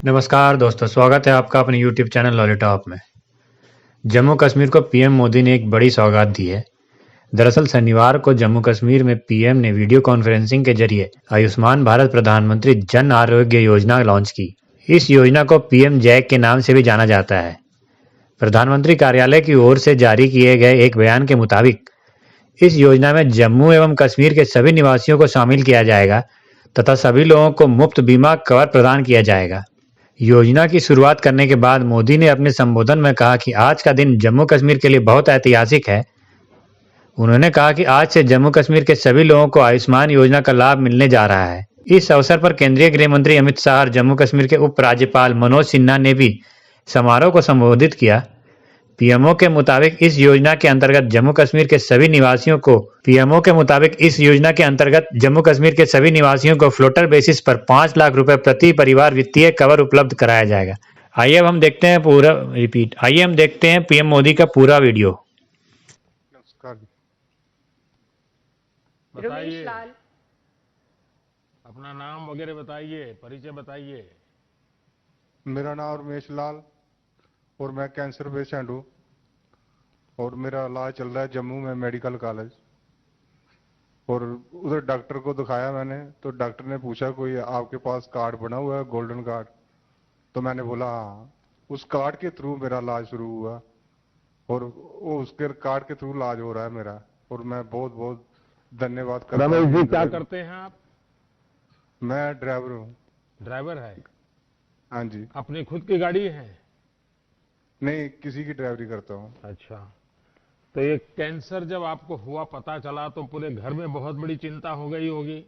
नमस्कार दोस्तों, स्वागत है आपका अपने YouTube चैनल लॉलीटॉप में। जम्मू कश्मीर को पीएम मोदी ने एक बड़ी सौगात दी है। दरअसल शनिवार को जम्मू कश्मीर में पीएम ने वीडियो कॉन्फ्रेंसिंग के जरिए आयुष्मान भारत प्रधानमंत्री जन आरोग्य योजना लॉन्च की। इस योजना को पीएम जैक के नाम से भी जाना जाता है। प्रधानमंत्री कार्यालय की ओर से जारी किए गए एक बयान के मुताबिक इस योजना में जम्मू एवं कश्मीर के सभी निवासियों को शामिल किया जाएगा तथा सभी लोगों को मुफ्त बीमा कवर प्रदान किया जाएगा। योजना की शुरुआत करने के बाद मोदी ने अपने संबोधन में कहा कि आज का दिन जम्मू कश्मीर के लिए बहुत ऐतिहासिक है। उन्होंने कहा कि आज से जम्मू कश्मीर के सभी लोगों को आयुष्मान योजना का लाभ मिलने जा रहा है। इस अवसर पर केंद्रीय गृह मंत्री अमित शाह और जम्मू कश्मीर के उपराज्यपाल मनोज सिन्हा ने भी समारोह को संबोधित किया। पीएमओ के मुताबिक इस योजना के अंतर्गत जम्मू कश्मीर के सभी निवासियों को फ्लोटर बेसिस पर 5 लाख रुपए प्रति परिवार वित्तीय कवर उपलब्ध कराया जाएगा। आइए अब हम देखते हैं पीएम मोदी का पूरा वीडियो। नमस्कार जी। बताइए, लाल, अपना नाम वगैरह बताइए, परिचय बताइए। मेरा नाम रमेश लाल और मैं कैंसर पेशेंट हूँ और मेरा इलाज चल रहा है जम्मू में मेडिकल कॉलेज। और उधर डॉक्टर को दिखाया मैंने, तो डॉक्टर ने पूछा कोई आपके पास कार्ड बना हुआ है, गोल्डन कार्ड? तो मैंने बोला हाँ। उस कार्ड के थ्रू मेरा इलाज शुरू हुआ और वो उसके कार्ड के थ्रू इलाज हो रहा है मेरा, और मैं बहुत बहुत धन्यवाद करता हूँ। रमेश जी, क्या करते हैं आप? मैं ड्राइवर हूँ। ड्राइवर है? हाँ जी। अपनी खुद की गाड़ी है? नहीं, किसी की ड्राइवरी करता हूँ। अच्छा, तो ये कैंसर जब आपको हुआ, पता चला, तो पूरे घर में बहुत बड़ी चिंता हो गई होगी।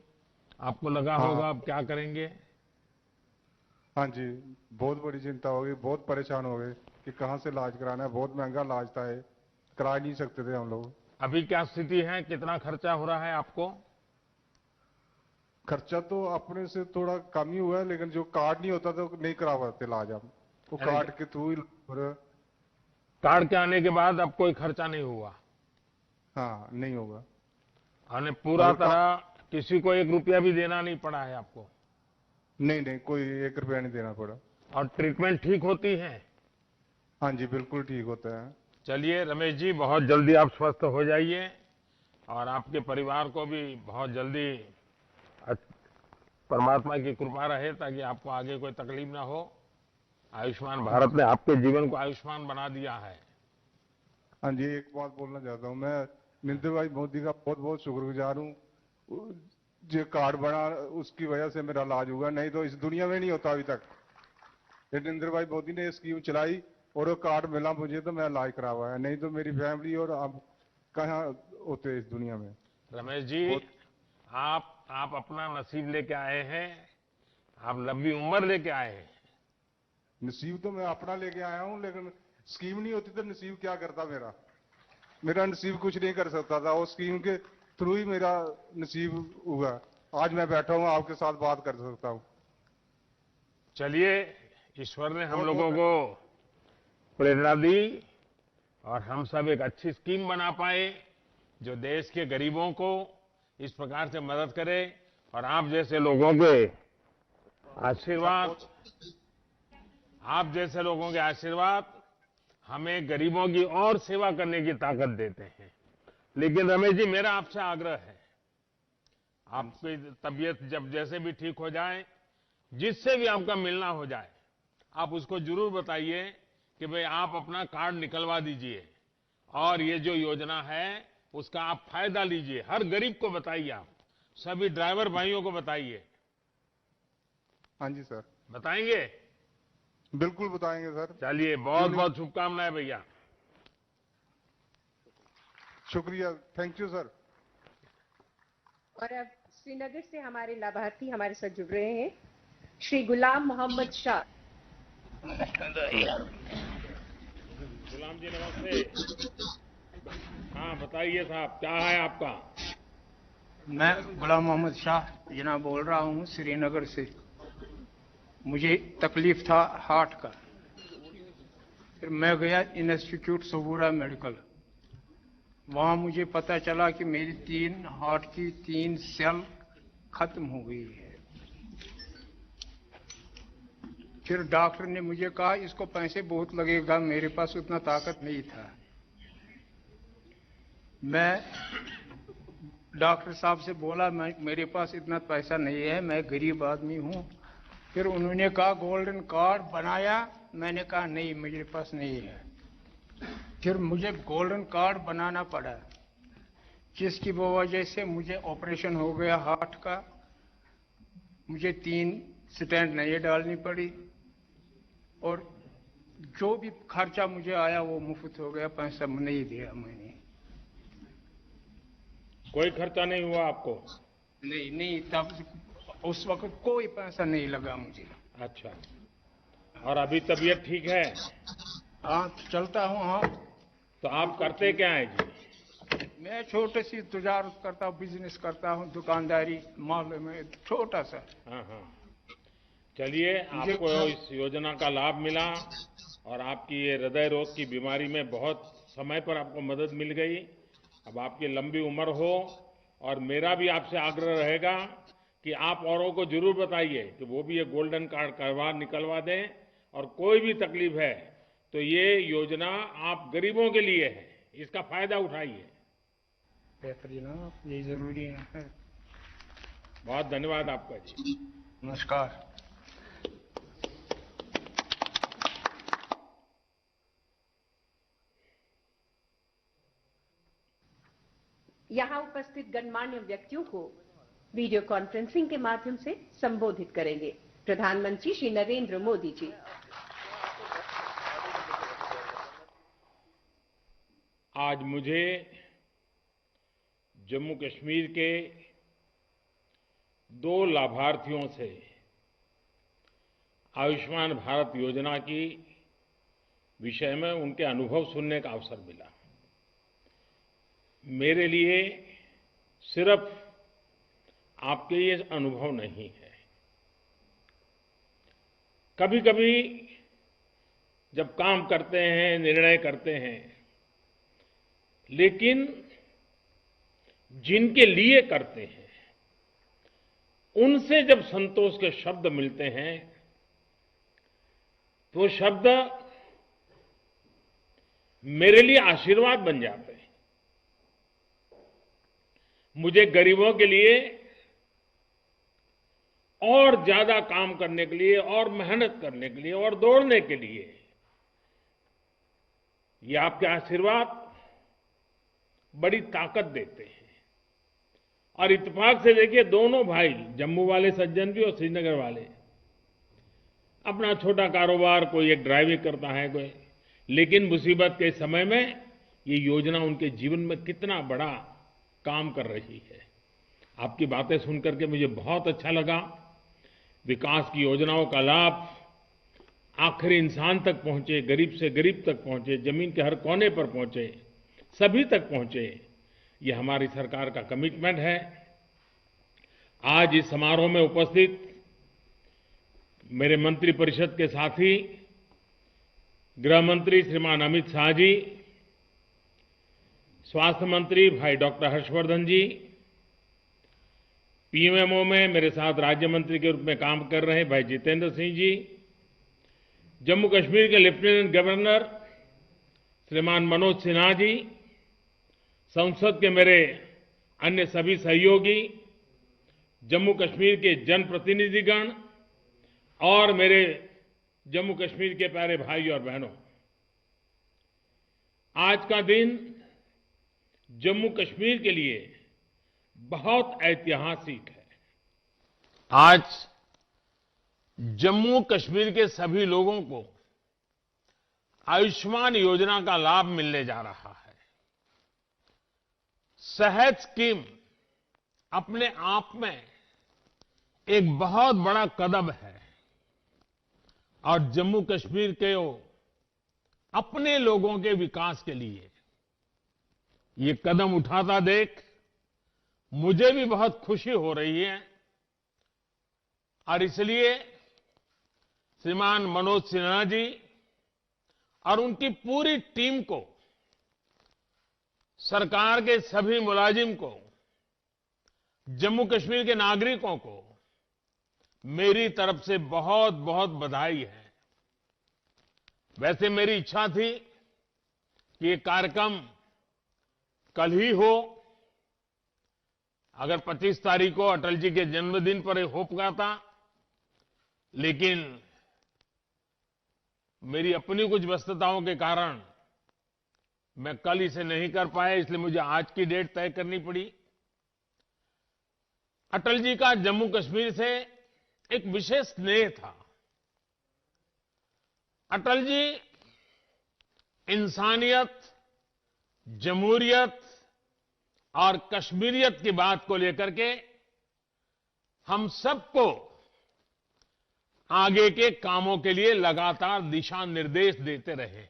आपको लगा हाँ। होगा अब क्या करेंगे। हाँ जी, बहुत बड़ी चिंता हो गई, बहुत परेशान हो गए कि कहाँ से इलाज कराना है। बहुत महंगा इलाज था, ये करा नहीं सकते थे हम लोग। अभी क्या स्थिति है, कितना खर्चा हो रहा है आपको? खर्चा तो अपने से थोड़ा कम ही हुआ है, लेकिन जो कार्ड नहीं होता तो नहीं करा पाते इलाज हम। वो कार्ड के थ्रू ही। कार्ड के आने के बाद अब कोई खर्चा नहीं हुआ? हाँ, नहीं होगा। यानी पूरा तरह किसी को 1 रुपया भी देना नहीं पड़ा है आपको? नहीं नहीं, कोई 1 रुपया नहीं देना पड़ा। और ट्रीटमेंट ठीक होती है? हाँ जी, बिल्कुल ठीक होता है। चलिए रमेश जी, बहुत जल्दी आप स्वस्थ हो जाइए और आपके परिवार को भी बहुत जल्दी परमात्मा की कृपा रहे ताकि आपको आगे कोई तकलीफ ना हो। आयुष्मान भारत ने आपके जीवन को आयुष्मान बना दिया है। हाँ जी, एक बात बोलना चाहता हूँ मैं। नरेंद्र भाई मोदी का बहुत बहुत शुक्रगुजार हूँ। जो कार्ड बना उसकी वजह से मेरा इलाज हुआ, नहीं तो इस दुनिया में नहीं होता अभी तक। नरेंद्र भाई मोदी ने स्कीम चलाई और वो कार्ड मिला मुझे, तो मैं इलाज करा हुआ है, नहीं तो मेरी फैमिली और आप कहाँ होते इस दुनिया में। रमेश जी, आप अपना नसीब लेके आए हैं, आप लंबी उम्र लेके आए हैं। नसीब तो मैं अपना लेके आया हूँ, लेकिन स्कीम नहीं होती तो नसीब क्या करता मेरा नसीब कुछ नहीं कर सकता था। वो स्कीम के थ्रू ही मेरा नसीब हुआ। आज मैं बैठा हूँ, आपके साथ बात कर सकता हूँ। चलिए, ईश्वर ने हम लोगों को प्रेरणा दी और हम सब एक अच्छी स्कीम बना पाए जो देश के गरीबों को इस प्रकार से मदद करे। और आप जैसे लोगों के आशीर्वाद हमें गरीबों की और सेवा करने की ताकत देते हैं। लेकिन रमेश जी, मेरा आपसे आग्रह है, आपकी तबीयत जब जैसे भी ठीक हो जाए, जिससे भी आपका मिलना हो जाए, आप उसको जरूर बताइए कि भाई आप अपना कार्ड निकलवा दीजिए और ये जो योजना है उसका आप फायदा लीजिए। हर गरीब को बताइए, आप सभी ड्राइवर भाइयों को बताइए। हाँ जी सर। बताएंगे? बिल्कुल बताएंगे सर। चलिए, बहुत बहुत शुभकामनाएं भैया। शुक्रिया, थैंक यू सर। और अब श्रीनगर से हमारे लाभार्थी हमारे साथ जुड़ रहे हैं, श्री गुलाम मोहम्मद शाह। गुलाम जी नमस्ते। हाँ बताइए साहब, क्या है आपका? मैं गुलाम मोहम्मद शाह जनाब बोल रहा हूँ श्रीनगर से। मुझे तकलीफ था हार्ट का, फिर मैं गया इंस्टीट्यूट सबूरा मेडिकल। वहाँ मुझे पता चला कि मेरी 3 हार्ट की 3 सेल खत्म हो गई है। फिर डॉक्टर ने मुझे कहा इसको पैसे बहुत लगेगा, मेरे पास उतना ताकत नहीं था। मैं डॉक्टर साहब से बोला मेरे पास इतना पैसा नहीं है, मैं गरीब आदमी हूँ। फिर उन्होंने कहा गोल्डन कार्ड बनाया, मैंने कहा नहीं मेरे पास नहीं है। फिर मुझे गोल्डन कार्ड बनाना पड़ा, जिसकी वजह से मुझे ऑपरेशन हो गया हार्ट का। मुझे 3 स्टेंट नए डालनी पड़ी और जो भी खर्चा मुझे आया वो मुफ्त हो गया, पैसा नहीं दिया मैंने। कोई खर्चा नहीं हुआ आपको? नहीं, तब उस वक्त कोई पैसा नहीं लगा मुझे। अच्छा, और अभी तबीयत ठीक है? हाँ, चलता हूँ। हाँ, तो आप करते क्या हैं जी? मैं छोटी सी तजारत करता हूँ, बिजनेस करता हूँ, दुकानदारी माल में छोटा सा। हाँ हाँ, चलिए, आपको इस योजना का लाभ मिला और आपकी ये हृदय रोग की बीमारी में बहुत समय पर आपको मदद मिल गई। अब आपकी लंबी उम्र हो, और मेरा भी आपसे आग्रह रहेगा कि आप औरों को जरूर बताइए कि वो भी ये गोल्डन कार्ड निकलवा दें, और कोई भी तकलीफ है तो ये योजना आप गरीबों के लिए है, इसका फायदा उठाइए। जनाब, ये जरूरी है। बहुत धन्यवाद आपका जी। नमस्कार। यहाँ उपस्थित गणमान्य व्यक्तियों को वीडियो कॉन्फ्रेंसिंग के माध्यम से संबोधित करेंगे प्रधानमंत्री श्री नरेंद्र मोदी जी। आज मुझे जम्मू कश्मीर के 2 लाभार्थियों से आयुष्मान भारत योजना की विषय में उनके अनुभव सुनने का अवसर मिला। मेरे लिए सिर्फ आपके ये अनुभव नहीं है, कभी कभी जब काम करते हैं, निर्णय करते हैं, लेकिन जिनके लिए करते हैं उनसे जब संतोष के शब्द मिलते हैं तो शब्द मेरे लिए आशीर्वाद बन जाते हैं। मुझे गरीबों के लिए और ज्यादा काम करने के लिए, और मेहनत करने के लिए, और दौड़ने के लिए ये आपके आशीर्वाद बड़ी ताकत देते हैं। और इत्तेफाक से देखिए, दोनों भाई, जम्मू वाले सज्जन भी और श्रीनगर वाले, अपना छोटा कारोबार, कोई एक ड्राइविंग करता है, कोई, लेकिन मुसीबत के समय में ये योजना उनके जीवन में कितना बड़ा काम कर रही है। आपकी बातें सुनकर के मुझे बहुत अच्छा लगा। विकास की योजनाओं का लाभ आखिरी इंसान तक पहुंचे, गरीब से गरीब तक पहुंचे, जमीन के हर कोने पर पहुंचे, सभी तक पहुंचे, ये हमारी सरकार का कमिटमेंट है। आज इस समारोह में उपस्थित मेरे मंत्रिपरिषद के साथी, गृह मंत्री श्रीमान अमित शाह जी, स्वास्थ्य मंत्री भाई डॉक्टर हर्षवर्धन जी, पीएमओ में मेरे साथ राज्य मंत्री के रूप में काम कर रहे भाई जितेंद्र सिंह जी, जम्मू कश्मीर के लेफ्टिनेंट गवर्नर श्रीमान मनोज सिन्हा जी, संसद के मेरे अन्य सभी सहयोगी, जम्मू कश्मीर के जनप्रतिनिधिगण और मेरे जम्मू कश्मीर के प्यारे भाई और बहनों, आज का दिन जम्मू कश्मीर के लिए बहुत ऐतिहासिक है। आज जम्मू कश्मीर के सभी लोगों को आयुष्मान योजना का लाभ मिलने जा रहा है। सेहत स्कीम अपने आप में एक बहुत बड़ा कदम है, और जम्मू कश्मीर के अपने लोगों के विकास के लिए ये कदम उठाता देख मुझे भी बहुत खुशी हो रही है। और इसलिए श्रीमान मनोज सिन्हा जी और उनकी पूरी टीम को, सरकार के सभी मुलाजिम को, जम्मू कश्मीर के नागरिकों को मेरी तरफ से बहुत बहुत बधाई है। वैसे मेरी इच्छा थी कि ये कार्यक्रम कल ही हो। अगर 25 तारीख को अटल जी के जन्मदिन पर हो पाता, लेकिन मेरी अपनी कुछ व्यस्तताओं के कारण मैं कल इसे नहीं कर पाया, इसलिए मुझे आज की डेट तय करनी पड़ी। अटल जी का जम्मू कश्मीर से एक विशेष स्नेह था। अटल जी इंसानियत, जमहूरियत और कश्मीरियत की बात को लेकर के हम सबको आगे के कामों के लिए लगातार दिशा निर्देश देते रहे हैं।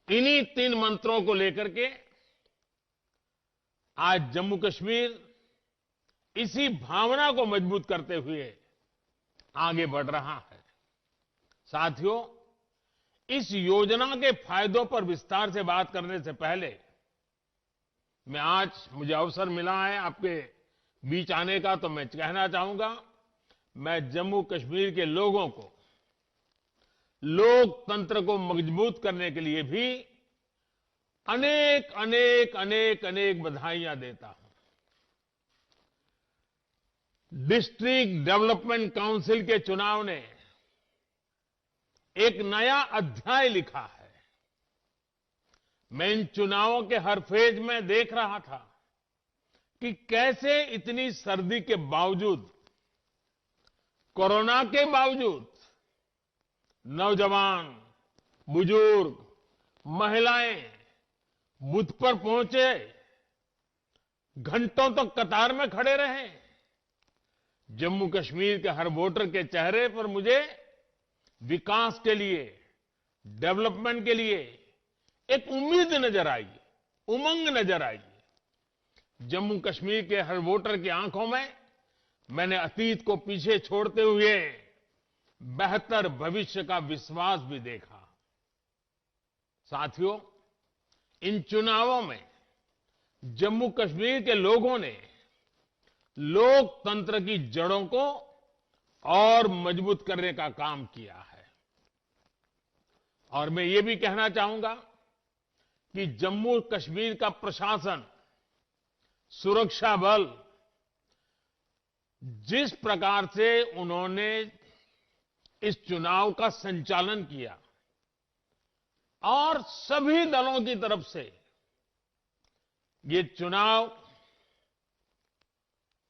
इन्हीं 3 मंत्रों को लेकर के आज जम्मू कश्मीर इसी भावना को मजबूत करते हुए आगे बढ़ रहा है। साथियों, इस योजना के फायदों पर विस्तार से बात करने से पहले मुझे अवसर मिला है आपके बीच आने का, तो मैं कहना चाहूंगा, मैं जम्मू कश्मीर के लोगों को लोकतंत्र को मजबूत करने के लिए भी अनेक अनेक अनेक अनेक बधाइयां देता हूं। डिस्ट्रिक्ट डेवलपमेंट काउंसिल के चुनाव ने एक नया अध्याय लिखा है। मैं इन चुनावों के हर फेज में देख रहा था कि कैसे इतनी सर्दी के बावजूद, कोरोना के बावजूद नौजवान, बुजुर्ग, महिलाएं बूथ पर पहुंचे, घंटों तक कतार में खड़े रहे। जम्मू कश्मीर के हर वोटर के चेहरे पर मुझे विकास के लिए, डेवलपमेंट के लिए एक उम्मीद नजर आई, उमंग नजर आई। जम्मू कश्मीर के हर वोटर की आंखों में मैंने अतीत को पीछे छोड़ते हुए बेहतर भविष्य का विश्वास भी देखा। साथियों, इन चुनावों में जम्मू कश्मीर के लोगों ने लोकतंत्र की जड़ों को और मजबूत करने का काम किया है। और मैं ये भी कहना चाहूंगा कि जम्मू कश्मीर का प्रशासन, सुरक्षा बल, जिस प्रकार से उन्होंने इस चुनाव का संचालन किया और सभी दलों की तरफ से ये चुनाव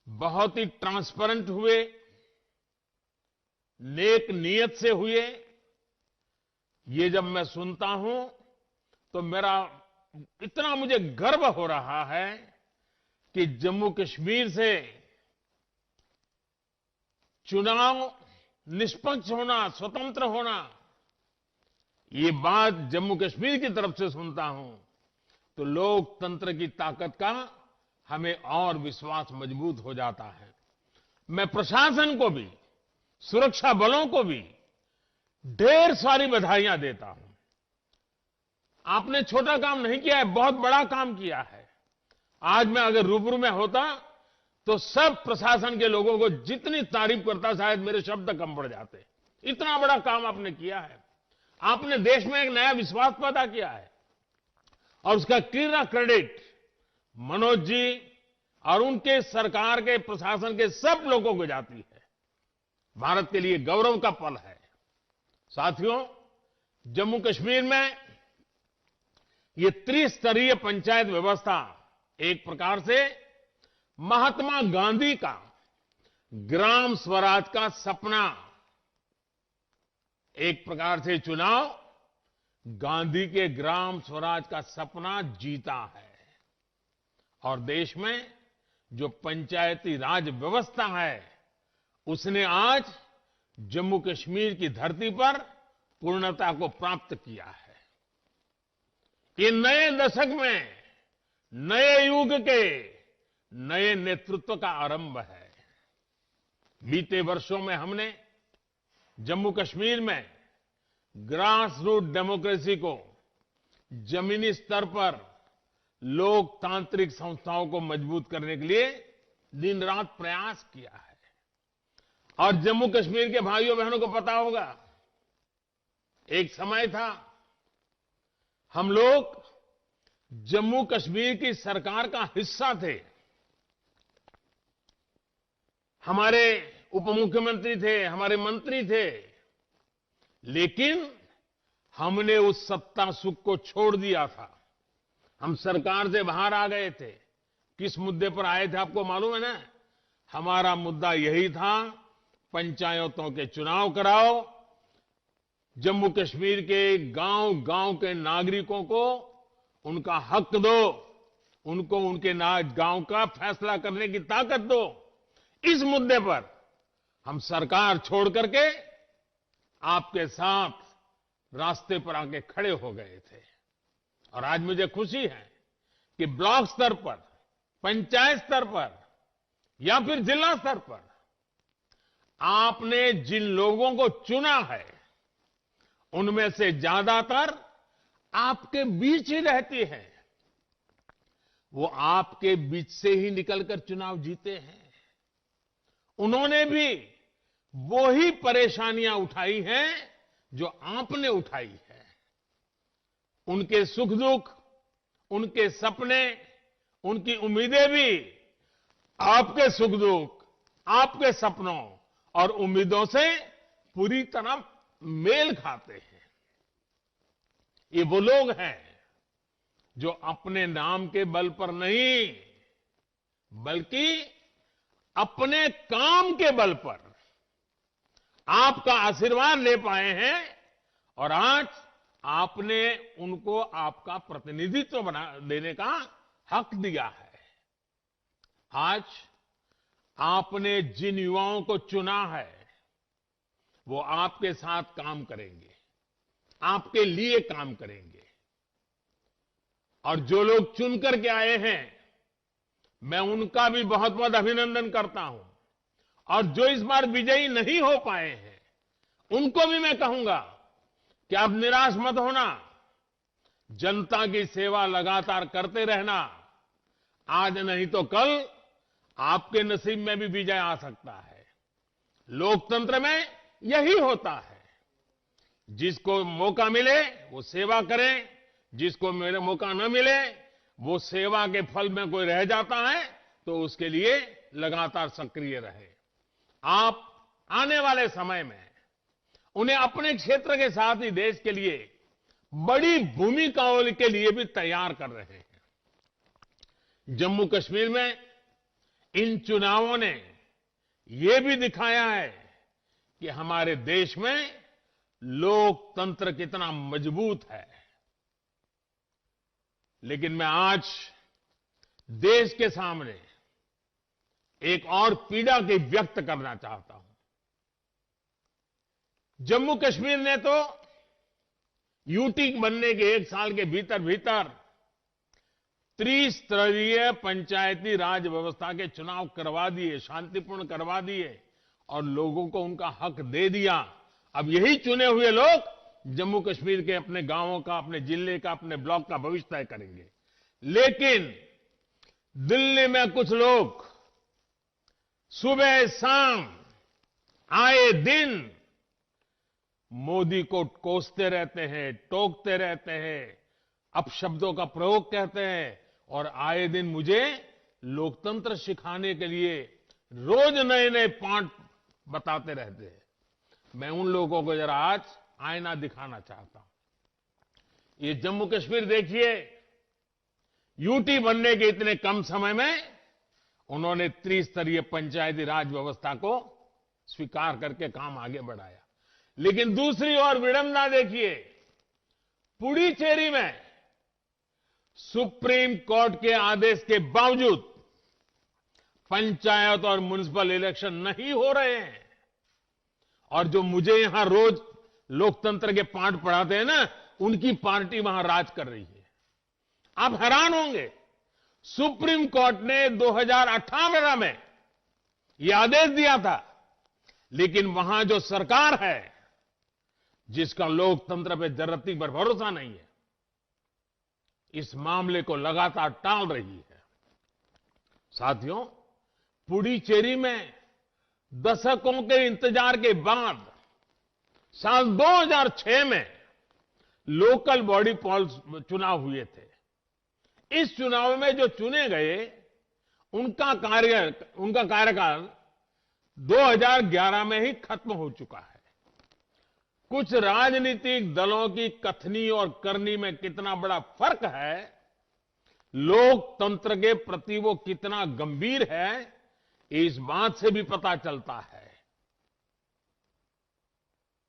बहुत ही ट्रांसपेरेंट हुए, नेक नियत से हुए, ये जब मैं सुनता हूं तो मेरा इतना मुझे गर्व हो रहा है कि जम्मू कश्मीर से चुनाव निष्पक्ष होना, स्वतंत्र होना, ये बात जम्मू कश्मीर की तरफ से सुनता हूं तो लोकतंत्र की ताकत का हमें और विश्वास मजबूत हो जाता है। मैं प्रशासन को भी, सुरक्षा बलों को भी ढेर सारी बधाइयां देता हूं। आपने छोटा काम नहीं किया है, बहुत बड़ा काम किया है। आज मैं अगर रूबरू में होता तो सब प्रशासन के लोगों को जितनी तारीफ करता, शायद मेरे शब्द कम पड़ जाते। इतना बड़ा काम आपने किया है। आपने देश में एक नया विश्वास पैदा किया है और उसका पूरा क्रेडिट मनोज जी और उनके सरकार के, प्रशासन के सब लोगों को जाती है। भारत के लिए गौरव का पल है। साथियों, जम्मू कश्मीर में ये त्रिस्तरीय पंचायत व्यवस्था एक प्रकार से महात्मा गांधी का ग्राम स्वराज का सपना, एक प्रकार से चुनाव गांधी के ग्राम स्वराज का सपना जीता है। और देश में जो पंचायती राज व्यवस्था है, उसने आज जम्मू कश्मीर की धरती पर पूर्णता को प्राप्त किया है। ये नए दशक में, नए युग के नए नेतृत्व का आरंभ है। बीते वर्षों में हमने जम्मू कश्मीर में ग्रास रूट डेमोक्रेसी को, जमीनी स्तर पर लोकतांत्रिक संस्थाओं को मजबूत करने के लिए दिन रात प्रयास किया है। और जम्मू कश्मीर के भाइयों बहनों को पता होगा एक समय था हम लोग जम्मू कश्मीर की सरकार का हिस्सा थे। हमारे उप मुख्यमंत्री थे, हमारे मंत्री थे, लेकिन हमने उस सत्ता सुख को छोड़ दिया था। हम सरकार से बाहर आ गए थे। किस मुद्दे पर आए थे आपको मालूम है ना? हमारा मुद्दा यही था, पंचायतों के चुनाव कराओ, जम्मू कश्मीर के गांव-गांव के नागरिकों को उनका हक दो, उनको उनके गांव का फैसला करने की ताकत दो। इस मुद्दे पर हम सरकार छोड़ करके आपके साथ रास्ते पर आके खड़े हो गए थे। और आज मुझे खुशी है कि ब्लॉक स्तर पर, पंचायत स्तर पर या फिर जिला स्तर पर आपने जिन लोगों को चुना है, उनमें से ज्यादातर आपके बीच ही रहती है। वो आपके बीच से ही निकलकर चुनाव जीते हैं। उन्होंने भी वो ही परेशानियां उठाई हैं जो आपने उठाई है। उनके सुख दुख, उनके सपने, उनकी उम्मीदें भी आपके सुख दुख, आपके सपनों और उम्मीदों से पूरी तरह मेल खाते हैं। ये वो लोग हैं जो अपने नाम के बल पर नहीं, बल्कि अपने काम के बल पर आपका आशीर्वाद ले पाए हैं और आज आपने उनको आपका प्रतिनिधित्व बना देने का हक दिया है। आज आपने जिन युवाओं को चुना है, वो आपके साथ काम करेंगे, आपके लिए काम करेंगे। और जो लोग चुन करके आए हैं, मैं उनका भी बहुत बहुत अभिनंदन करता हूं। और जो इस बार विजयी नहीं हो पाए हैं, उनको भी मैं कहूंगा कि आप निराश मत होना। जनता की सेवा लगातार करते रहना। आज नहीं तो कल आपके नसीब में भी विजय आ सकता है। लोकतंत्र में यही होता है, जिसको मौका मिले वो सेवा करे, जिसको मेरे मौका न मिले वो सेवा के फल में कोई रह जाता है तो उसके लिए लगातार सक्रिय रहे। आप आने वाले समय में उन्हें अपने क्षेत्र के साथ ही देश के लिए बड़ी भूमिकाओं के लिए भी तैयार कर रहे हैं। जम्मू कश्मीर में इन चुनावों ने यह भी दिखाया है कि हमारे देश में लोकतंत्र कितना मजबूत है। लेकिन मैं आज देश के सामने एक और पीड़ा की व्यक्त करना चाहता हूं। जम्मू कश्मीर ने तो यूटी बनने के 1 साल के भीतर भीतर त्रिस्तरीय पंचायती राज व्यवस्था के चुनाव करवा दिए, शांतिपूर्ण करवा दिए और लोगों को उनका हक दे दिया। अब यही चुने हुए लोग जम्मू कश्मीर के अपने गांवों का, अपने जिले का, अपने ब्लॉक का भविष्य तय करेंगे। लेकिन दिल्ली में कुछ लोग सुबह शाम आए दिन मोदी को कोसते रहते हैं, टोकते रहते हैं, अपशब्दों का प्रयोग करते हैं और आए दिन मुझे लोकतंत्र सिखाने के लिए रोज नए नए पाठ बताते रहते हैं। मैं उन लोगों को जरा आज आईना दिखाना चाहता हूं। ये जम्मू कश्मीर देखिए, यूटी बनने के इतने कम समय में उन्होंने त्रिस्तरीय पंचायती राज व्यवस्था को स्वीकार करके काम आगे बढ़ाया। लेकिन दूसरी ओर विडंबना देखिए, पुडुचेरी में सुप्रीम कोर्ट के आदेश के बावजूद पंचायत और म्युनिसिपल इलेक्शन नहीं हो रहे हैं। और जो मुझे यहां रोज लोकतंत्र के पाठ पढ़ाते हैं ना, उनकी पार्टी वहां राज कर रही है। आप हैरान होंगे, सुप्रीम कोर्ट ने 2018 में यह आदेश दिया था, लेकिन वहां जो सरकार है जिसका लोकतंत्र पे जरती पर भरोसा नहीं है, इस मामले को लगातार टाल रही है। साथियों, पुडुचेरी में दशकों के इंतजार के बाद साल 2006 में लोकल बॉडी पॉल्स चुनाव हुए थे। इस चुनाव में जो चुने गए उनका कार्यकाल 2011 में ही खत्म हो चुका है। कुछ राजनीतिक दलों की कथनी और करनी में कितना बड़ा फर्क है, लोकतंत्र के प्रति वो कितना गंभीर है, इस बात से भी पता चलता है।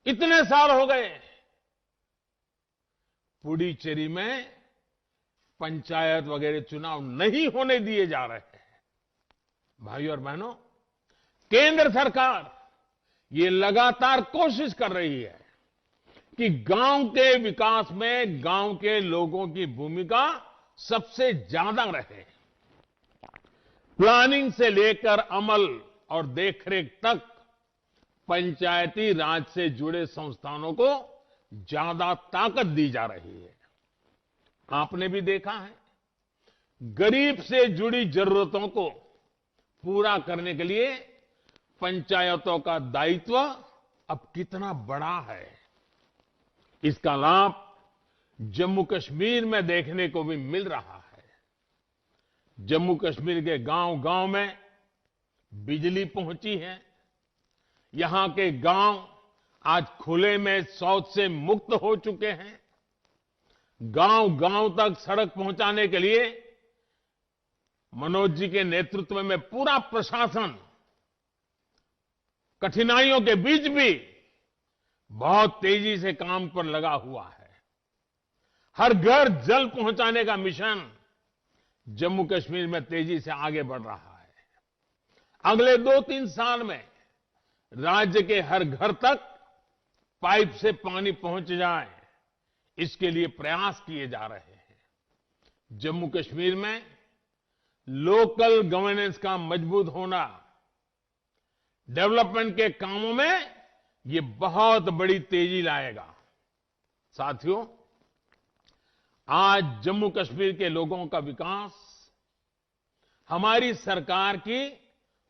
इतने साल हो गए, पुडुचेरी में पंचायत वगैरह चुनाव नहीं होने दिए जा रहे हैं। भाइयों और बहनों, केंद्र सरकार ये लगातार कोशिश कर रही है कि गांव के विकास में गांव के लोगों की भूमिका सबसे ज्यादा रहे। प्लानिंग से लेकर अमल और देखरेख तक पंचायती राज से जुड़े संस्थानों को ज्यादा ताकत दी जा रही है। आपने भी देखा है, गरीब से जुड़ी जरूरतों को पूरा करने के लिए पंचायतों का दायित्व अब कितना बड़ा है। इसका लाभ जम्मू कश्मीर में देखने को भी मिल रहा है। जम्मू कश्मीर के गांव-गांव में बिजली पहुंची है। यहां के गांव आज खुले में शौच से मुक्त हो चुके हैं। गांव-गांव तक सड़क पहुंचाने के लिए मनोज जी के नेतृत्व में पूरा प्रशासन कठिनाइयों के बीच भी बहुत तेजी से काम पर लगा हुआ है। हर घर जल पहुंचाने का मिशन जम्मू कश्मीर में तेजी से आगे बढ़ रहा है। अगले 2-3 साल में राज्य के हर घर तक पाइप से पानी पहुंच जाए, इसके लिए प्रयास किए जा रहे हैं। जम्मू कश्मीर में लोकल गवर्नेंस का मजबूत होना डेवलपमेंट के कामों में ये बहुत बड़ी तेजी लाएगा। साथियों, आज जम्मू कश्मीर के लोगों का विकास हमारी सरकार की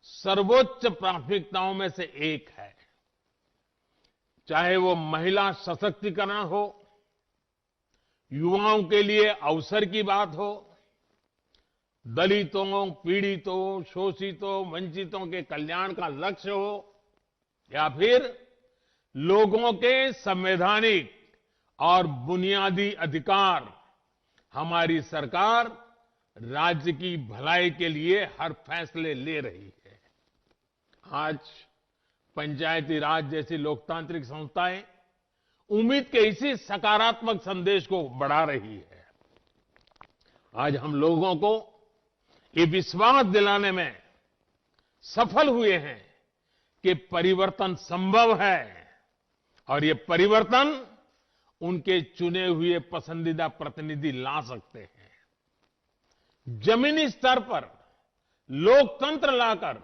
सर्वोच्च प्राथमिकताओं में से एक है। चाहे वो महिला सशक्तिकरण हो, युवाओं के लिए अवसर की बात हो, दलितों, पीड़ितों, शोषितों, वंचितों के कल्याण का लक्ष्य हो, या फिर लोगों के संवैधानिक और बुनियादी अधिकार, हमारी सरकार राज्य की भलाई के लिए हर फैसले ले रही है। आज पंचायती राज जैसी लोकतांत्रिक संस्थाएं उम्मीद के इसी सकारात्मक संदेश को बढ़ा रही है। आज हम लोगों को ये विश्वास दिलाने में सफल हुए हैं कि परिवर्तन संभव है और ये परिवर्तन उनके चुने हुए पसंदीदा प्रतिनिधि ला सकते हैं। जमीनी स्तर पर लोकतंत्र लाकर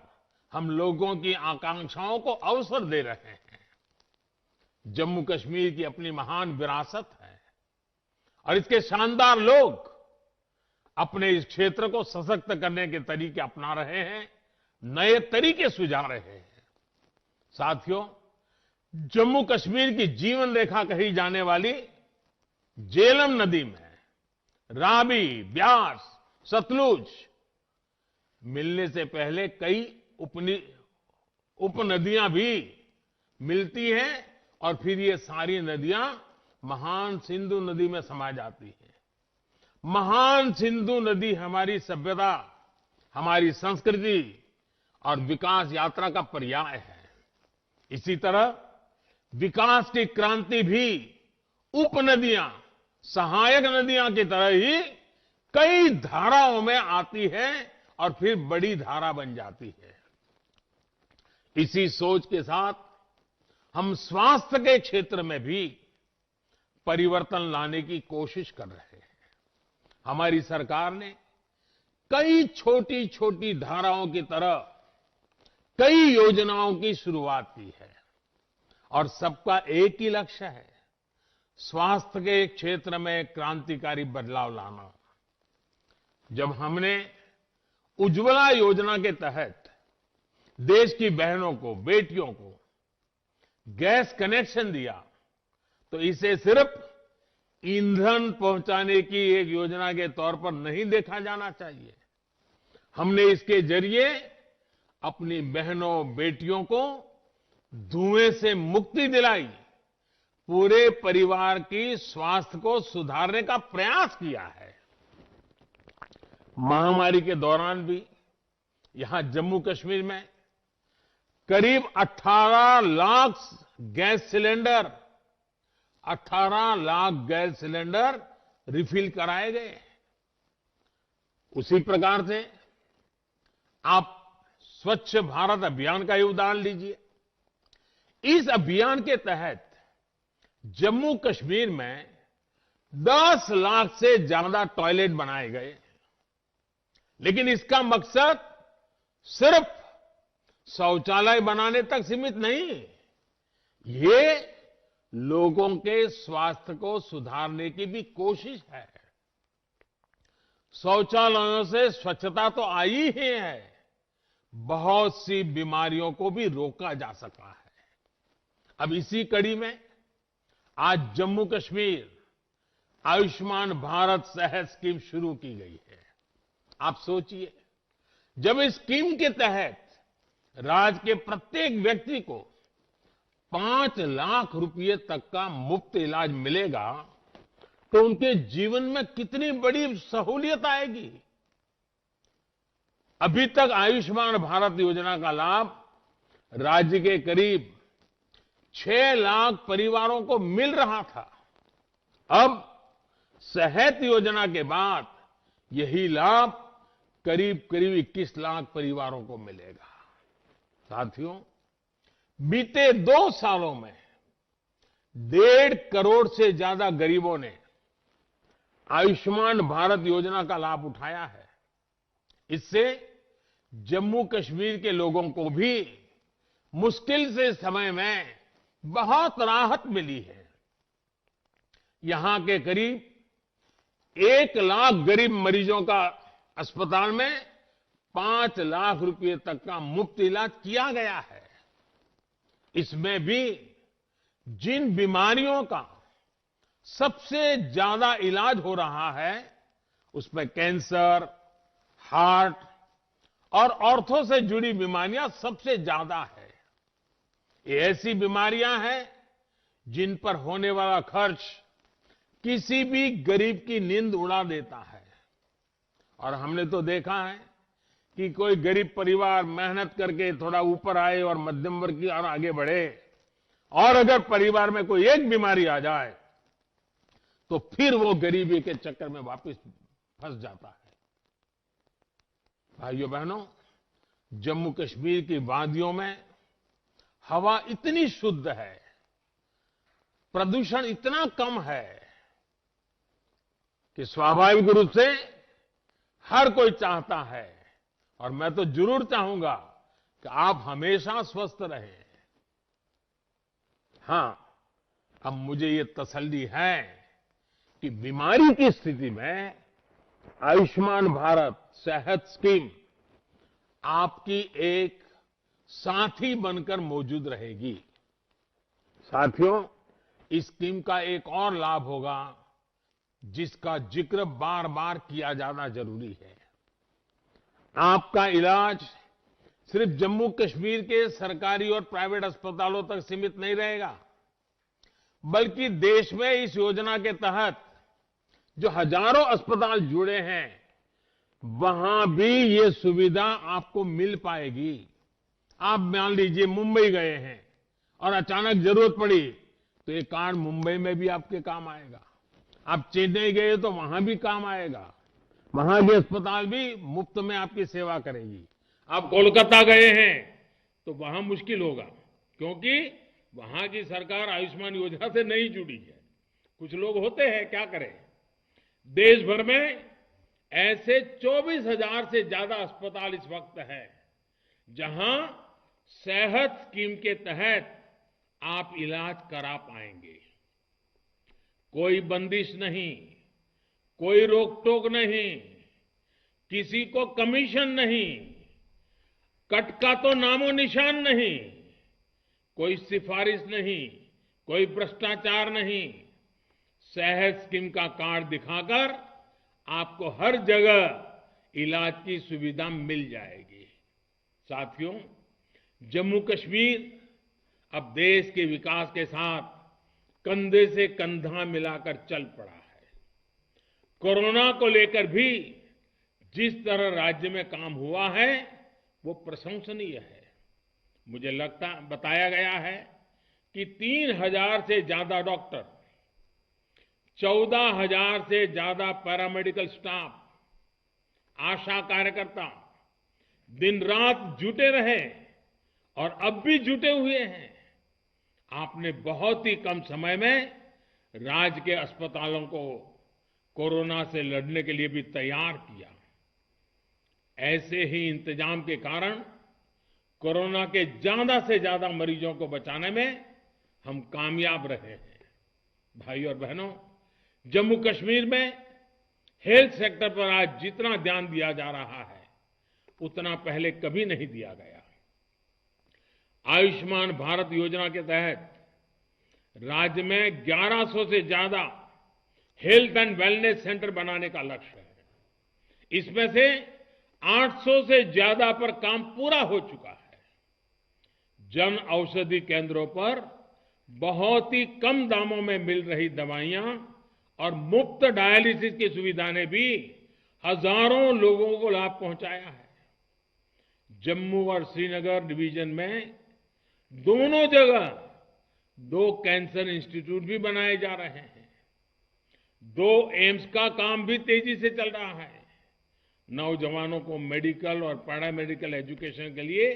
हम लोगों की आकांक्षाओं को अवसर दे रहे हैं। जम्मू कश्मीर की अपनी महान विरासत है और इसके शानदार लोग अपने इस क्षेत्र को सशक्त करने के तरीके अपना रहे हैं, नए तरीके सुझा रहे हैं। साथियों, जम्मू कश्मीर की जीवन रेखा कही जाने वाली झेलम नदी में रावी, ब्यास, सतलुज मिलने से पहले कई उपनदियां भी मिलती हैं और फिर ये सारी नदियां महान सिंधु नदी में समा जाती हैं। महान सिंधु नदी हमारी सभ्यता, हमारी संस्कृति और विकास यात्रा का पर्याय है। इसी तरह विकास की क्रांति भी उपनदियां, सहायक नदियां की तरह ही कई धाराओं में आती है और फिर बड़ी धारा बन जाती है। इसी सोच के साथ हम स्वास्थ्य के क्षेत्र में भी परिवर्तन लाने की कोशिश कर रहे हैं। हमारी सरकार ने कई छोटी छोटी धाराओं की तरह कई योजनाओं की शुरुआत की है और सबका एक ही लक्ष्य है, स्वास्थ्य के क्षेत्र में क्रांतिकारी बदलाव लाना। जब हमने उज्ज्वला योजना के तहत देश की बहनों को, बेटियों को गैस कनेक्शन दिया तो इसे सिर्फ ईंधन पहुंचाने की एक योजना के तौर पर नहीं देखा जाना चाहिए। हमने इसके जरिए अपनी बहनों बेटियों को धुएं से मुक्ति दिलाई, पूरे परिवार की स्वास्थ्य को सुधारने का प्रयास किया है। महामारी के दौरान भी यहां जम्मू कश्मीर में करीब 18 lakh gas cylinder 18 lakh gas cylinder refill कराए गए। उसी प्रकार से आप स्वच्छ भारत अभियान का ही उदाहरण लीजिए। इस अभियान के तहत जम्मू कश्मीर में 10 लाख से ज्यादा टॉयलेट बनाए गए, लेकिन इसका मकसद सिर्फ शौचालय बनाने तक सीमित नहीं, ये लोगों के स्वास्थ्य को सुधारने की भी कोशिश है। शौचालयों से स्वच्छता तो आई ही है, बहुत सी बीमारियों को भी रोका जा सका है। अब इसी कड़ी में आज जम्मू कश्मीर आयुष्मान भारत सेहत स्कीम शुरू की गई है। आप सोचिए, जब इस स्कीम के तहत राज्य के प्रत्येक व्यक्ति को 5 लाख रुपए तक का मुफ्त इलाज मिलेगा तो उनके जीवन में कितनी बड़ी सहूलियत आएगी। अभी तक आयुष्मान भारत योजना का लाभ राज्य के करीब 6 लाख परिवारों को मिल रहा था। अब सेहत योजना के बाद यही लाभ करीब करीब 21 लाख परिवारों को मिलेगा। साथियों, बीते 2 सालों में 1.5 करोड़ से ज्यादा गरीबों ने आयुष्मान भारत योजना का लाभ उठाया है। इससे जम्मू कश्मीर के लोगों को भी मुश्किल से समय में बहुत राहत मिली है। यहां के करीब 1 लाख गरीब मरीजों का अस्पताल में 5 लाख रुपए तक का मुफ्त इलाज किया गया है। इसमें भी जिन बीमारियों का सबसे ज्यादा इलाज हो रहा है उसमें कैंसर, हार्ट और ऑर्थो से जुड़ी बीमारियां सबसे ज्यादा है। ये ऐसी बीमारियां हैं जिन पर होने वाला खर्च किसी भी गरीब की नींद उड़ा देता है। और हमने तो देखा है कि कोई गरीब परिवार मेहनत करके थोड़ा ऊपर आए और मध्यम वर्ग की ओर आगे बढ़े, और अगर परिवार में कोई एक बीमारी आ जाए तो फिर वो गरीबी के चक्कर में वापस फंस जाता है। भाइयों बहनों, जम्मू कश्मीर की वादियों में हवा इतनी शुद्ध है, प्रदूषण इतना कम है कि स्वाभाविक रूप से हर कोई चाहता है, और मैं तो जरूर चाहूंगा कि आप हमेशा स्वस्थ रहें। हां, अब मुझे ये तसल्ली है कि बीमारी की स्थिति में आयुष्मान भारत सेहत स्कीम आपकी एक साथी बनकर मौजूद रहेगी। साथियों, इस स्कीम का एक और लाभ होगा जिसका जिक्र बार बार किया जाना जरूरी है। आपका इलाज सिर्फ जम्मू कश्मीर के सरकारी और प्राइवेट अस्पतालों तक सीमित नहीं रहेगा, बल्कि देश में इस योजना के तहत जो हजारों अस्पताल जुड़े हैं वहां भी ये सुविधा आपको मिल पाएगी। आप मान लीजिए मुंबई गए हैं और अचानक जरूरत पड़ी तो ये कार्ड मुंबई में भी आपके काम आएगा। आप चेन्नई गए तो वहां भी काम आएगा, वहां के अस्पताल भी मुफ्त में आपकी सेवा करेगी। आप कोलकाता गए हैं तो वहां मुश्किल होगा, क्योंकि वहां की सरकार आयुष्मान योजना से नहीं जुड़ी है। कुछ लोग होते हैं, क्या करें। देश भर में ऐसे 24,000 से ज्यादा अस्पताल इस वक्त है जहां सेहत स्कीम के तहत आप इलाज करा पाएंगे। कोई बंदिश नहीं, कोई रोक टोक नहीं, किसी को कमीशन नहीं, कट का तो नामो निशान नहीं। कोई सिफारिश नहीं, कोई भ्रष्टाचार नहीं। सेहत स्कीम का कार्ड दिखाकर आपको हर जगह इलाज की सुविधा मिल जाएगी। साथियों, जम्मू कश्मीर अब देश के विकास के साथ कंधे से कंधा मिलाकर चल पड़ा है। कोरोना को लेकर भी जिस तरह राज्य में काम हुआ है वो प्रशंसनीय है। मुझे बताया गया है कि 3,000 से ज्यादा डॉक्टर, 14,000 से ज्यादा पैरामेडिकल स्टाफ, आशा कार्यकर्ता दिन रात जुटे रहे और अब भी जुटे हुए हैं। आपने बहुत ही कम समय में राज्य के अस्पतालों को कोरोना से लड़ने के लिए भी तैयार किया। ऐसे ही इंतजाम के कारण कोरोना के ज्यादा से ज्यादा मरीजों को बचाने में हम कामयाब रहे हैं। भाई और बहनों, जम्मू कश्मीर में हेल्थ सेक्टर पर आज जितना ध्यान दिया जा रहा है उतना पहले कभी नहीं दिया गया। आयुष्मान भारत योजना के तहत राज्य में 1100 से ज्यादा हेल्थ एंड वेलनेस सेंटर बनाने का लक्ष्य है। इसमें से 800 से ज्यादा पर काम पूरा हो चुका है। जन औषधि केंद्रों पर बहुत ही कम दामों में मिल रही दवाइयां और मुफ्त डायलिसिस की सुविधा ने भी हजारों लोगों को लाभ पहुंचाया है। जम्मू और श्रीनगर डिवीजन में दोनों जगह 2 कैंसर इंस्टीट्यूट भी बनाए जा रहे हैं। 2 एम्स का काम भी तेजी से चल रहा है। नौजवानों को मेडिकल और पैरामेडिकल एजुकेशन के लिए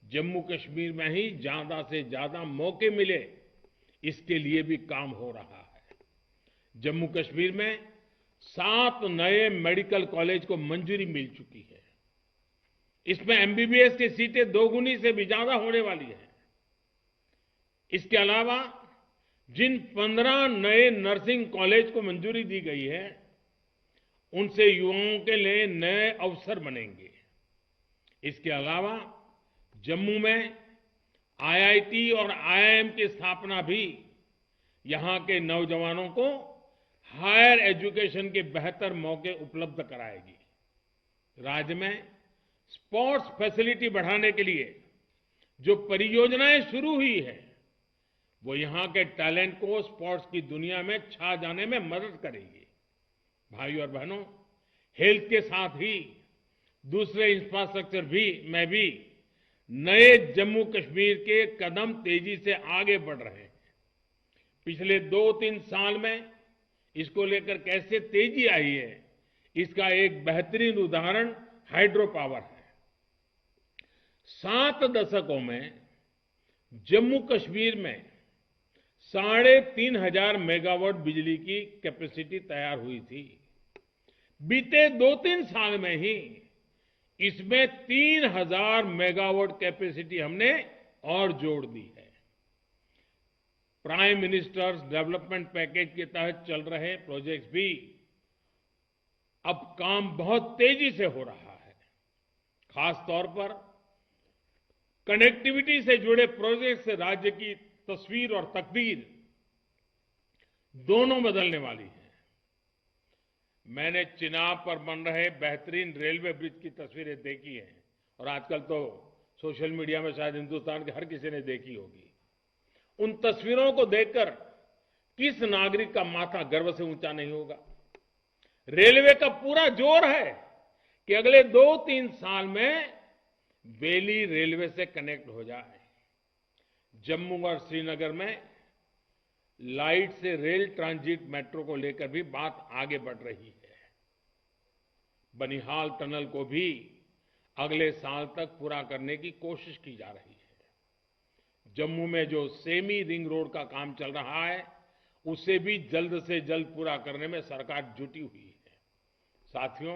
जम्मू कश्मीर में ही ज्यादा से ज्यादा मौके मिले, इसके लिए भी काम हो रहा है। जम्मू कश्मीर में 7 नए मेडिकल कॉलेज को मंजूरी मिल चुकी है। इसमें एमबीबीएस की सीटें 2 गुनी से भी ज्यादा होने वाली है। इसके अलावा जिन 15 नए नर्सिंग कॉलेज को मंजूरी दी गई है उनसे युवाओं के लिए नए अवसर बनेंगे। इसके अलावा जम्मू में आईआईटी और आईआईएम की स्थापना भी यहां के नौजवानों को हायर एजुकेशन के बेहतर मौके उपलब्ध कराएगी। राज्य में स्पोर्ट्स फैसिलिटी बढ़ाने के लिए जो परियोजनाएं शुरू हुई है वो यहां के टैलेंट को स्पोर्ट्स की दुनिया में छा जाने में मदद करेगी। भाइयों और बहनों, हेल्थ के साथ ही दूसरे इंफ्रास्ट्रक्चर में भी नए जम्मू कश्मीर के कदम तेजी से आगे बढ़ रहे हैं। पिछले 2-3 साल में इसको लेकर कैसे तेजी आई है, इसका एक बेहतरीन उदाहरण हाइड्रो पावर है। 7 दशकों में जम्मू कश्मीर में 3,500 मेगावाट बिजली की कैपेसिटी तैयार हुई थी। बीते 2-3 साल में ही इसमें 3,000 मेगावाट कैपेसिटी हमने और जोड़ दी है। प्राइम मिनिस्टर्स डेवलपमेंट पैकेज के तहत चल रहे प्रोजेक्ट्स भी अब काम बहुत तेजी से हो रहा है। खास तौर पर कनेक्टिविटी से जुड़े प्रोजेक्ट से राज्य की तस्वीर और तकदीर दोनों बदलने वाली है। मैंने चिनाब पर बन रहे बेहतरीन रेलवे ब्रिज की तस्वीरें देखी हैं और आजकल तो सोशल मीडिया में शायद हिंदुस्तान के हर किसी ने देखी होगी। उन तस्वीरों को देखकर किस नागरिक का माथा गर्व से ऊंचा नहीं होगा। रेलवे का पूरा जोर है कि अगले 2-3 साल में बेली रेलवे से कनेक्ट हो जाए। जम्मू और श्रीनगर में लाइट से रेल ट्रांजिट मेट्रो को लेकर भी बात आगे बढ़ रही है। बनिहाल टनल को भी अगले साल तक पूरा करने की कोशिश की जा रही है। जम्मू में जो सेमी रिंग रोड का काम चल रहा है उसे भी जल्द से जल्द पूरा करने में सरकार जुटी हुई है। साथियों,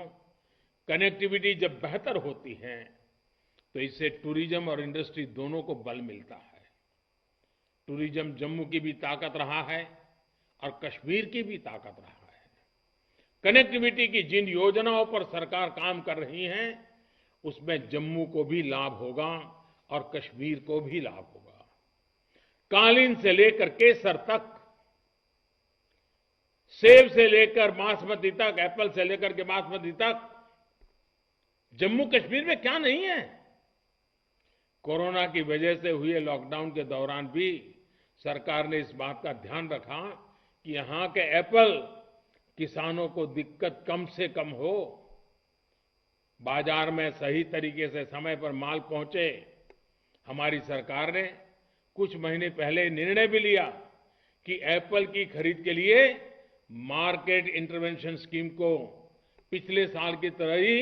कनेक्टिविटी जब बेहतर होती है तो इससे टूरिज्म और इंडस्ट्री दोनों को बल मिलता है। टूरिज्म जम्मू की भी ताकत रहा है और कश्मीर की भी ताकत रहा है। कनेक्टिविटी की जिन योजनाओं पर सरकार काम कर रही है उसमें जम्मू को भी लाभ होगा और कश्मीर को भी लाभ होगा। कालीन से लेकर केसर तक, सेब से लेकर बासमती तक, एप्पल से लेकर के बासमती तक, जम्मू कश्मीर में क्या नहीं है। कोरोना की वजह से हुए लॉकडाउन के दौरान भी सरकार ने इस बात का ध्यान रखा कि यहां के एप्पल किसानों को दिक्कत कम से कम हो, बाजार में सही तरीके से समय पर माल पहुंचे। हमारी सरकार ने कुछ महीने पहले निर्णय भी लिया कि एप्पल की खरीद के लिए मार्केट इंटरवेंशन स्कीम को पिछले साल की तरह ही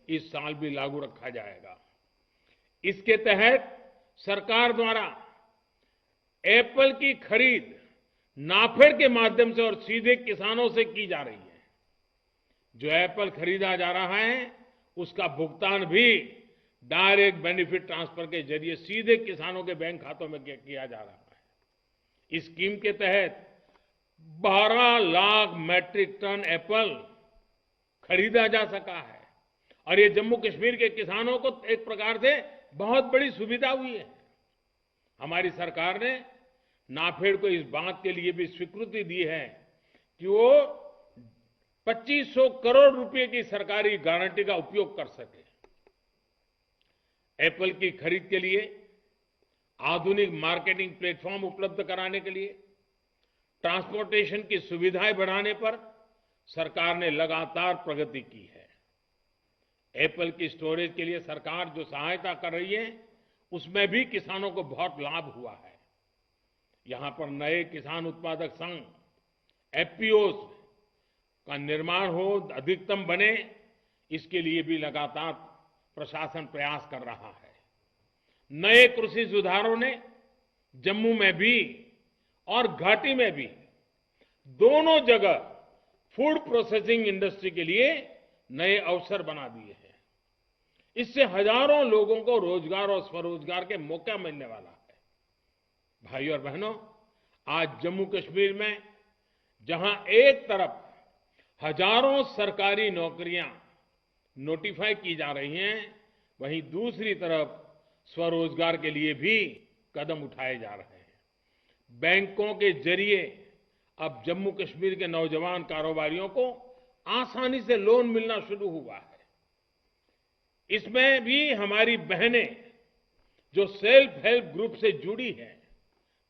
इस साल भी लागू रखा जाएगा। इसके तहत सरकार द्वारा एप्पल की खरीद नाफेड के माध्यम से और सीधे किसानों से की जा रही है। जो एप्पल खरीदा जा रहा है उसका भुगतान भी डायरेक्ट बेनिफिट ट्रांसफर के जरिए सीधे किसानों के बैंक खातों में किया जा रहा है। इस स्कीम के तहत 12 लाख मैट्रिक टन एप्पल खरीदा जा सका है और ये जम्मू कश्मीर के किसानों को एक प्रकार से बहुत बड़ी सुविधा हुई है। हमारी सरकार ने नाफेड को इस बात के लिए भी स्वीकृति दी है कि वो 2500 करोड़ रुपए की सरकारी गारंटी का उपयोग कर सके। एप्पल की खरीद के लिए आधुनिक मार्केटिंग प्लेटफॉर्म उपलब्ध कराने के लिए, ट्रांसपोर्टेशन की सुविधाएं बढ़ाने पर सरकार ने लगातार प्रगति की है। एप्पल की स्टोरेज के लिए सरकार जो सहायता कर रही है उसमें भी किसानों को बहुत लाभ हुआ है। यहां पर नए किसान उत्पादक संघ एफपीओ का निर्माण हो, अधिकतम बने, इसके लिए भी लगातार प्रशासन प्रयास कर रहा है। नए कृषि सुधारों ने जम्मू में भी और घाटी में भी दोनों जगह फूड प्रोसेसिंग इंडस्ट्री के लिए नए अवसर बना दिए हैं। इससे हजारों लोगों को रोजगार और स्वरोजगार के मौका मिलने वाला है। भाइयों और बहनों, आज जम्मू कश्मीर में जहां एक तरफ हजारों सरकारी नौकरियां नोटिफाई की जा रही हैं, वहीं दूसरी तरफ स्वरोजगार के लिए भी कदम उठाए जा रहे हैं। बैंकों के जरिए अब जम्मू कश्मीर के नौजवान कारोबारियों को आसानी से लोन मिलना शुरू हुआ है। इसमें भी हमारी बहनें जो सेल्फ हेल्प ग्रुप से जुड़ी हैं,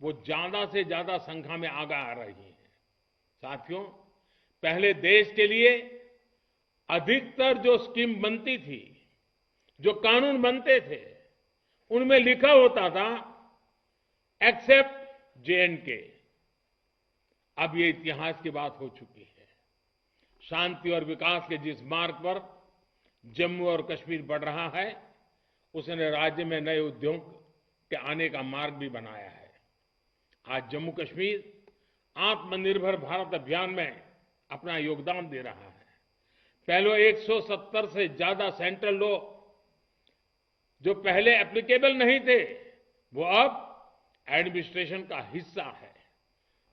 वो ज्यादा से ज्यादा संख्या में आगे आ रही हैं। साथियों, पहले देश के लिए अधिकतर जो स्कीम बनती थी, जो कानून बनते थे, उनमें लिखा होता था एक्सेप्ट J&K। अब ये इतिहास की बात हो चुकी है। शांति और विकास के जिस मार्ग पर जम्मू और कश्मीर बढ़ रहा है, उसने राज्य में नए उद्योग के आने का मार्ग भी बनाया है। आज जम्मू कश्मीर आत्मनिर्भर भारत अभियान में अपना योगदान दे रहा है। पहले 170 से ज्यादा सेंट्रल लॉ जो पहले एप्लीकेबल नहीं थे, वो अब एडमिनिस्ट्रेशन का हिस्सा है।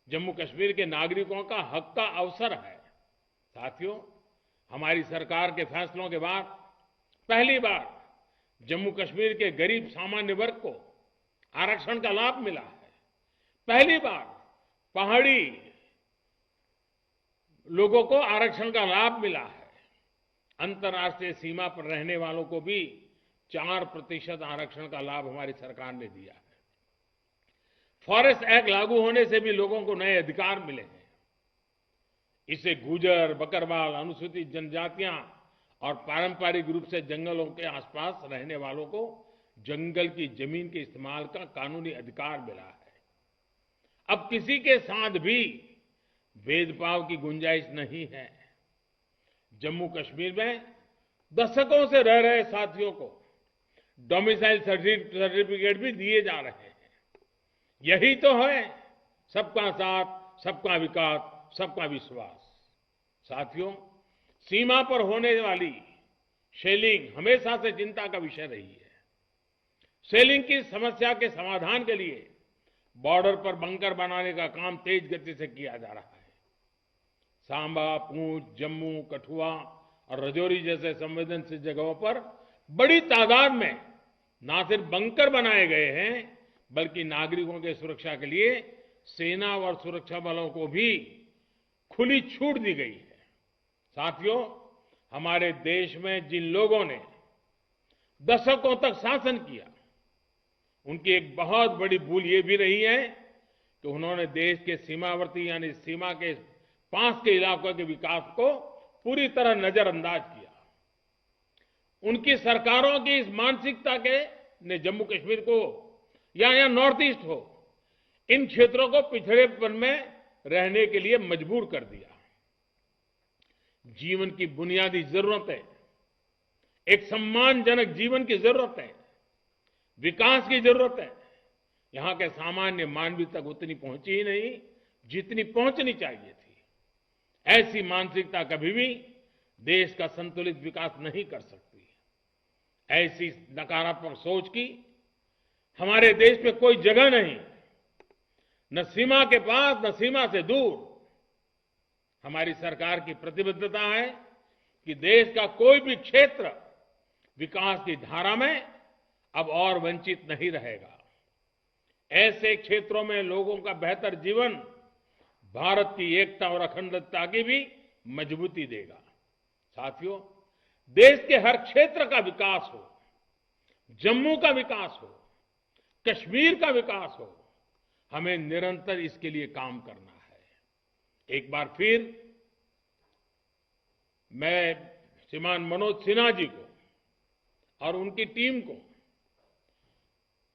जम्मू कश्मीर के नागरिकों का हक का अवसर है। साथियों, हमारी सरकार के फैसलों के बाद पहली बार जम्मू कश्मीर के गरीब सामान्य वर्ग को आरक्षण का लाभ मिला है। पहली बार पहाड़ी लोगों को आरक्षण का लाभ मिला है। अंतर्राष्ट्रीय सीमा पर रहने वालों को भी 4% आरक्षण का लाभ हमारी सरकार ने दिया है। फॉरेस्ट एक्ट लागू होने से भी लोगों को नए अधिकार मिले हैं। इससे गुजर, बकरवाल, अनुसूचित जनजातियां और पारंपरिक रूप से जंगलों के आसपास रहने वालों को जंगल की जमीन के इस्तेमाल का कानूनी अधिकार मिला है। अब किसी के साथ भी भेदभाव की गुंजाइश नहीं है। जम्मू कश्मीर में दशकों से रह रहे साथियों को डोमिसाइल सर्टिफिकेट भी दिए जा रहे हैं। यही तो है सबका साथ, सबका विकास, सबका विश्वास। साथियों, सीमा पर होने वाली शेलिंग हमेशा से चिंता का विषय रही है। शेलिंग की समस्या के समाधान के लिए बॉर्डर पर बंकर बनाने का काम तेज गति से किया जा रहा है। सांबा, पूंछ, जम्मू, कठुआ और राजौरी जैसे संवेदनशील जगहों पर बड़ी तादाद में न सिर्फ बंकर बनाए गए हैं, बल्कि नागरिकों के सुरक्षा के लिए सेना और सुरक्षा बलों को भी खुली छूट दी गई है। साथियों, हमारे देश में जिन लोगों ने दशकों तक शासन किया, उनकी एक बहुत बड़ी भूल ये भी रही है कि उन्होंने देश के सीमावर्ती यानी सीमा के पास के इलाकों के विकास को पूरी तरह नजरअंदाज किया। उनकी सरकारों की इस मानसिकता के ने जम्मू कश्मीर को या नॉर्थ ईस्ट हो, इन क्षेत्रों को पिछड़ेपन में रहने के लिए मजबूर कर दिया। जीवन की बुनियादी जरूरतें, एक सम्मानजनक जीवन की जरूरत है, विकास की जरूरत है, यहां के सामान्य मानवीय तक उतनी पहुंची ही नहीं जितनी पहुंचनी चाहिए थी। ऐसी मानसिकता कभी भी देश का संतुलित विकास नहीं कर सकती। ऐसी नकारात्मक सोच की हमारे देश में कोई जगह नहीं, न सीमा के पास न सीमा से दूर। हमारी सरकार की प्रतिबद्धता है कि देश का कोई भी क्षेत्र विकास की धारा में अब और वंचित नहीं रहेगा। ऐसे क्षेत्रों में लोगों का बेहतर जीवन भारत की एकता और अखंडता की भी मजबूती देगा। साथियों, देश के हर क्षेत्र का विकास हो, जम्मू का विकास हो, कश्मीर का विकास हो, हमें निरंतर इसके लिए काम करना है। एक बार फिर मैं श्रीमान मनोज सिन्हा जी को और उनकी टीम को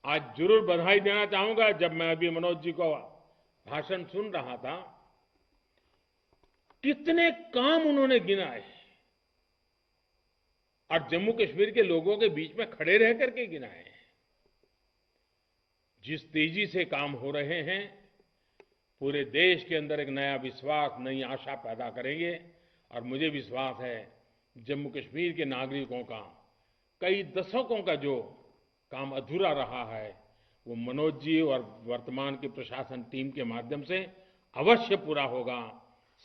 आज जरूर बधाई देना चाहूंगा। जब मैं अभी मनोज जी को भाषण सुन रहा था, कितने काम उन्होंने गिनाए और जम्मू कश्मीर के लोगों के बीच में खड़े रह करके गिनाए। जिस तेजी से काम हो रहे हैं, पूरे देश के अंदर एक नया विश्वास, नई आशा पैदा करेंगे और मुझे विश्वास है जम्मू कश्मीर के नागरिकों का कई दशकों का जो काम अधूरा रहा है, वो मनोज जी और वर्तमान की प्रशासन टीम के माध्यम से अवश्य पूरा होगा,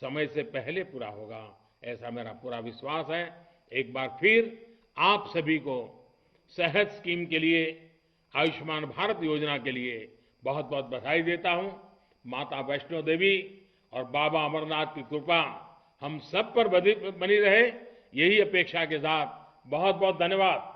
समय से पहले पूरा होगा, ऐसा मेरा पूरा विश्वास है। एक बार फिर आप सभी को सेहत स्कीम के लिए, आयुष्मान भारत योजना के लिए बहुत बहुत बधाई देता हूं। माता वैष्णो देवी और बाबा अमरनाथ की कृपा हम सब पर बनी रहे, यही अपेक्षा के साथ बहुत बहुत धन्यवाद।